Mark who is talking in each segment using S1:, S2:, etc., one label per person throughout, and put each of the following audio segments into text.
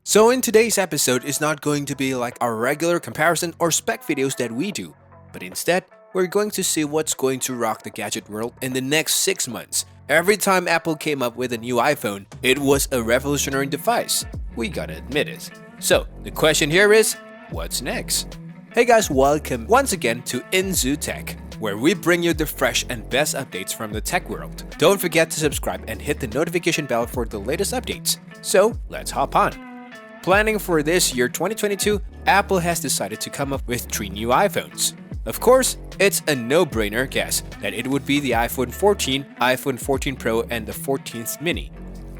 S1: So in today's episode is not going to be like our regular comparison or spec videos that we do, but instead, we're going to see what's going to rock the gadget world in the next 6 months. Every time Apple came up with a new iPhone, it was a revolutionary device. We gotta admit it. So, the question here is, what's next? Hey guys, welcome once again to Inzu Tech, where we bring you the fresh and best updates from the tech world. Don't forget to subscribe and hit the notification bell for the latest updates. So, let's hop on. Planning for this year 2022, Apple has decided to come up with 3 new iPhones. Of course, it's a no-brainer guess that it would be the iPhone 14, iPhone 14 Pro, and the 14th mini.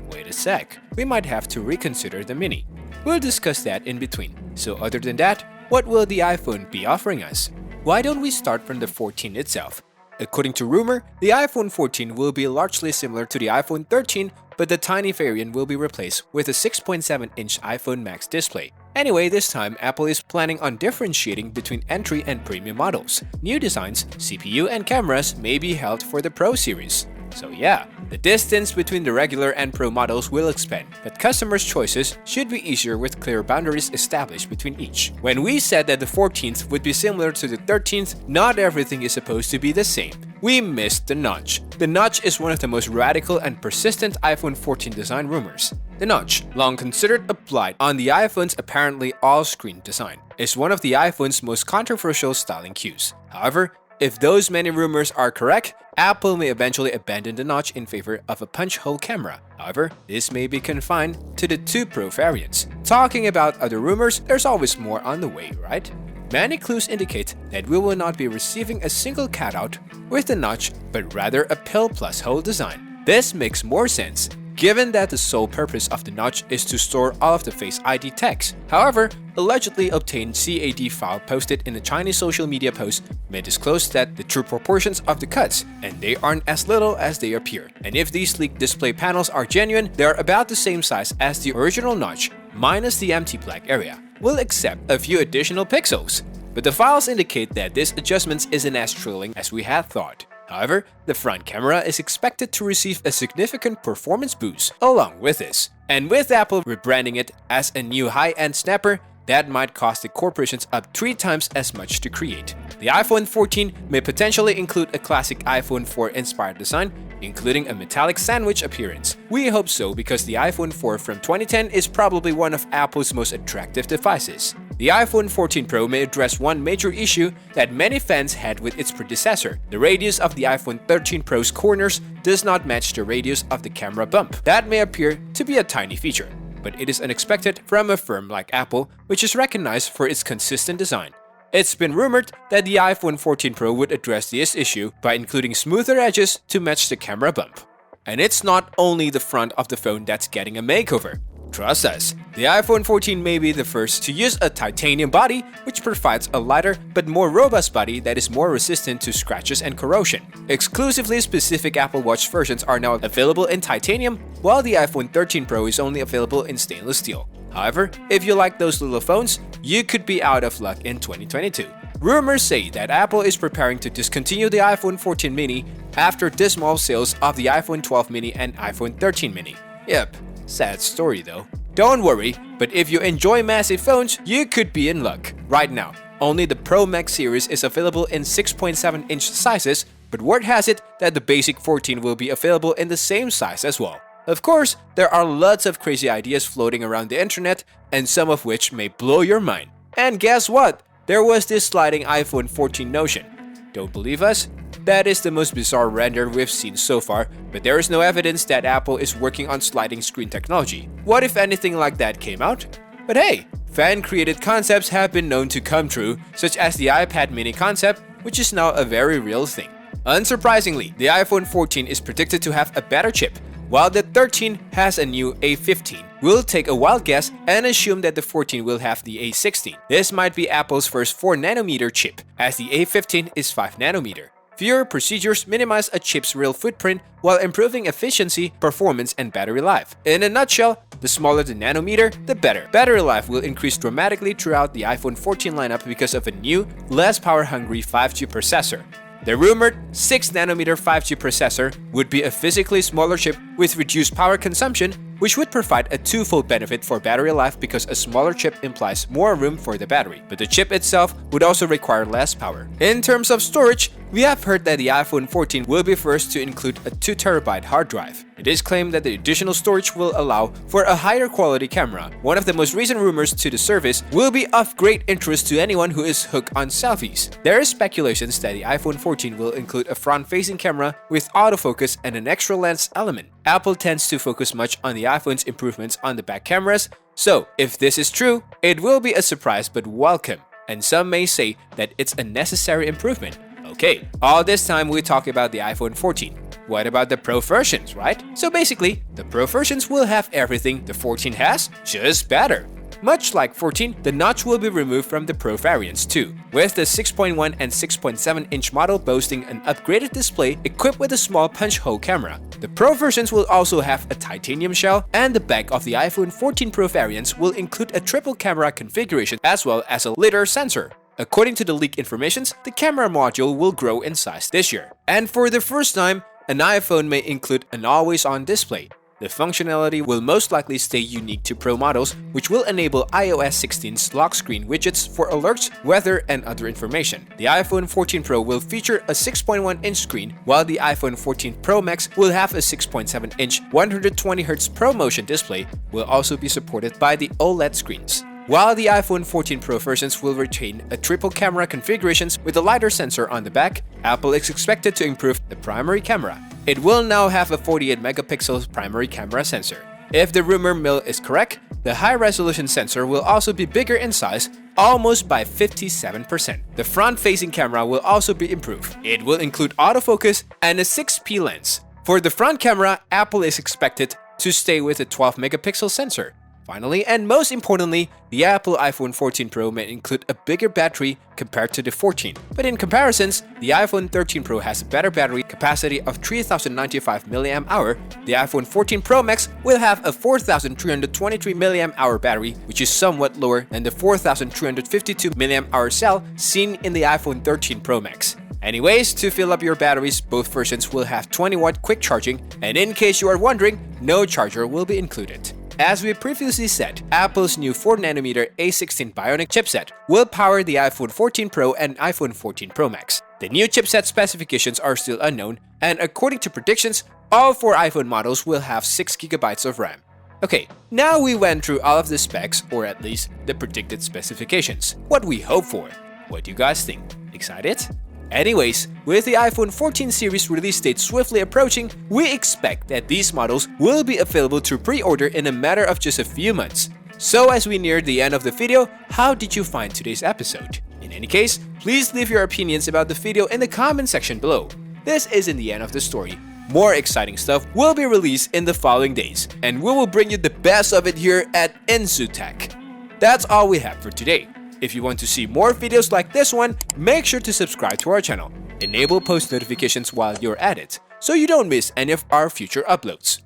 S1: Wait a sec, we might have to reconsider the mini. We'll discuss that in between. So other than that, what will the iPhone be offering us? Why don't we start from the 14 itself? According to rumor, the iPhone 14 will be largely similar to the iPhone 13, but the tiny variant will be replaced with a 6.7-inch iPhone Max display. Anyway, this time Apple is planning on differentiating between entry and premium models. New designs, CPU and cameras may be held for the Pro series. So yeah, the distance between the regular and Pro models will expand, but customers' choices should be easier with clear boundaries established between each. When we said that the 14th would be similar to the 13th, not everything is supposed to be the same. We missed the notch. The notch is one of the most radical and persistent iPhone 14 design rumors. The notch, long considered applied on the iPhone's apparently all-screen design, is one of the iPhone's most controversial styling cues. However, if those many rumors are correct, Apple may eventually abandon the notch in favor of a punch-hole camera. However, this may be confined to the 2 Pro variants. Talking about other rumors, there's always more on the way, right? Many clues indicate that we will not be receiving a single cutout with the notch, but rather a pill plus hole design. This makes more sense, given that the sole purpose of the notch is to store all of the Face ID text. However, allegedly obtained CAD file posted in a Chinese social media post may disclose that the true proportions of the cuts, and they aren't as little as they appear. And if these leaked display panels are genuine, they are about the same size as the original notch, minus the empty black area. We'll accept a few additional pixels, but the files indicate that this adjustment isn't as thrilling as we had thought. However, the front camera is expected to receive a significant performance boost along with this. And with Apple rebranding it as a new high-end snapper, that might cost the corporations up 3 times as much to create. The iPhone 14 may potentially include a classic iPhone 4 inspired design, including a metallic sandwich appearance. We hope so because the iPhone 4 from 2010 is probably one of Apple's most attractive devices. The iPhone 14 Pro may address one major issue that many fans had with its predecessor. The radius of the iPhone 13 Pro's corners does not match the radius of the camera bump. That may appear to be a tiny feature, but it is unexpected from a firm like Apple, which is recognized for its consistent design. It's been rumored that the iPhone 14 Pro would address this issue by including smoother edges to match the camera bump. And it's not only the front of the phone that's getting a makeover. Trust us, the iPhone 14 may be the first to use a titanium body, which provides a lighter but more robust body that is more resistant to scratches and corrosion. Exclusively specific Apple Watch versions are now available in titanium, while the iPhone 13 Pro is only available in stainless steel. However, if you like those little phones, you could be out of luck in 2022. Rumors say that Apple is preparing to discontinue the iPhone 14 mini after dismal sales of the iPhone 12 mini and iPhone 13 mini. Yep. Sad story though. Don't worry, but if you enjoy massive phones, you could be in luck. Right now, only the Pro Max series is available in 6.7-inch sizes, but word has it that the basic 14 will be available in the same size as well. Of course, there are lots of crazy ideas floating around the internet, and some of which may blow your mind. And guess what? There was this sliding iPhone 14 notion. Don't believe us? That is the most bizarre render we've seen so far, but there is no evidence that Apple is working on sliding screen technology. What if anything like that came out? But hey, fan-created concepts have been known to come true, such as the iPad mini concept, which is now a very real thing. Unsurprisingly, the iPhone 14 is predicted to have a better chip, while the 13 has a new A15. We'll take a wild guess and assume that the 14 will have the A16. This might be Apple's first 4nm chip, as the A15 is 5nm. Fewer procedures minimize a chip's real footprint while improving efficiency, performance, and battery life. In a nutshell, the smaller the nanometer, the better. Battery life will increase dramatically throughout the iPhone 14 lineup because of a new, less power-hungry 5G processor. The rumored 6nm 5G processor would be a physically smaller chip with reduced power consumption, which would provide a twofold benefit for battery life because a smaller chip implies more room for the battery, but the chip itself would also require less power. In terms of storage, we have heard that the iPhone 14 will be first to include a 2TB hard drive. It is claimed that the additional storage will allow for a higher quality camera. One of the most recent rumors to the service will be of great interest to anyone who is hooked on selfies. There is speculations that the iPhone 14 will include a front-facing camera with autofocus and an extra lens element. Apple tends to focus much on the iPhone's improvements on the back cameras, so if this is true, it will be a surprise but welcome. And some may say that it's a necessary improvement. Okay, all this time we talk about the iPhone 14. What about the Pro versions, right? So basically, the Pro versions will have everything the 14 has, just better. Much like 14, the notch will be removed from the Pro variants too, with the 6.1 and 6.7-inch model boasting an upgraded display equipped with a small punch hole camera. The Pro versions will also have a titanium shell, and the back of the iPhone 14 Pro variants will include a triple camera configuration as well as a lidar sensor. According to the leaked informations, the camera module will grow in size this year. And for the first time, an iPhone may include an always-on display. The functionality will most likely stay unique to Pro models, which will enable iOS 16's lock screen widgets for alerts, weather, and other information. The iPhone 14 Pro will feature a 6.1-inch screen, while the iPhone 14 Pro Max will have a 6.7-inch 120Hz ProMotion display, will also be supported by the OLED screens. While the iPhone 14 Pro versions will retain a triple camera configurations with a lidar sensor on the back, Apple is expected to improve the primary camera. It will now have a 48-megapixel primary camera sensor. If the rumor mill is correct, the high-resolution sensor will also be bigger in size, almost by 57%. The front-facing camera will also be improved. It will include autofocus and a 6P lens. For the front camera, Apple is expected to stay with a 12-megapixel sensor. Finally, and most importantly, the Apple iPhone 14 Pro may include a bigger battery compared to the 14. But in comparisons, the iPhone 13 Pro has a better battery capacity of 3095 mAh. The iPhone 14 Pro Max will have a 4323 mAh battery, which is somewhat lower than the 4352 mAh cell seen in the iPhone 13 Pro Max. Anyways, to fill up your batteries, both versions will have 20-watt quick charging, and in case you are wondering, no charger will be included. As we previously said, Apple's new 4nm A16 Bionic chipset will power the iPhone 14 Pro and iPhone 14 Pro Max. The new chipset specifications are still unknown, and according to predictions, all 4 iPhone models will have 6GB of RAM. Okay, now we went through all of the specs, or at least the predicted specifications. What we hope for. What do you guys think? Excited? Anyways, with the iPhone 14 series release date swiftly approaching, we expect that these models will be available to pre-order in a matter of just a few months. So as we near the end of the video, how did you find today's episode? In any case, please leave your opinions about the video in the comment section below. This isn't the end of the story. More exciting stuff will be released in the following days, and we will bring you the best of it here at Tech. That's all we have for today. If you want to see more videos like this one, make sure to subscribe to our channel. Enable post notifications while you're at it, so you don't miss any of our future uploads.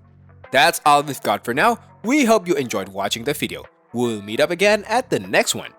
S1: That's all we've got for now. We hope you enjoyed watching the video. We'll meet up again at the next one.